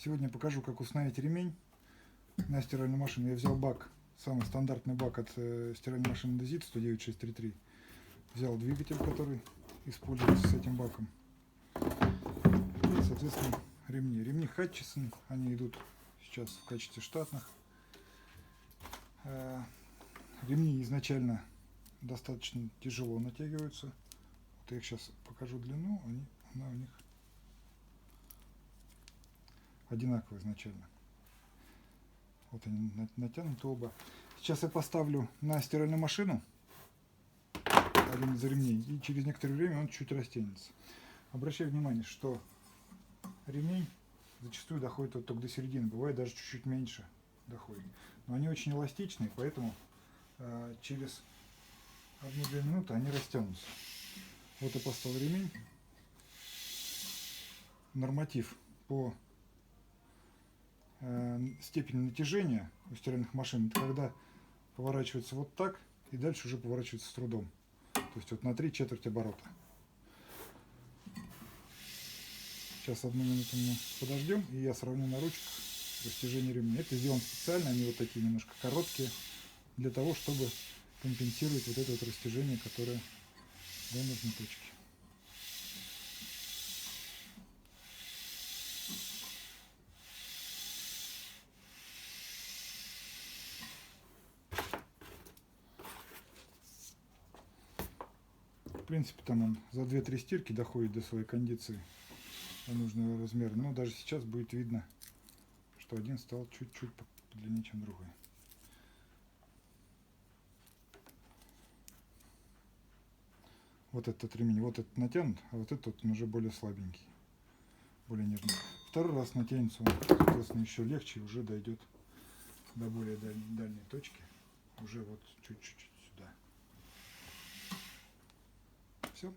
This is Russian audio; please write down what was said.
Сегодня покажу, как установить ремень на стиральную машину. Я взял бак, самый стандартный бак от стиральной машины Dezit 109633. Взял двигатель, который используется с этим баком. И, соответственно, ремни. Ремни Hutchison, они идут сейчас в качестве штатных. Ремни изначально достаточно тяжело натягиваются. Вот я их сейчас покажу длину, она у них одинаковая изначально. Вот они натянуты оба. Сейчас я поставлю на стиральную машину один из ремней, и через некоторое время он чуть растянется. Обращаю внимание, что ремень зачастую доходит вот только до середины, бывает даже чуть-чуть меньше доходит. Но они очень эластичные, поэтому через 1-2 минуты они растянутся. Вот я поставил ремень. Норматив по степени натяжения у стиральных машин, это когда поворачивается вот так и дальше уже поворачивается с трудом. То есть вот на 3/4 оборота. Сейчас 1 минуту мы подождем, и я сравню на ручках растяжение ремня. Это сделано специально, они вот такие немножко короткие, для того, чтобы компенсировать вот это вот растяжение, которое до нужной точки. В принципе, там он за 2-3 стирки доходит до своей кондиции, до нужного размера. Но даже сейчас будет видно, что один стал чуть-чуть длиннее, чем другой. Вот этот ремень, вот этот натянут, а вот этот он уже более слабенький, более нежный. Второй раз натянется он, соответственно, еще легче, уже дойдет до более дальней точки, уже вот чуть-чуть сюда. Все.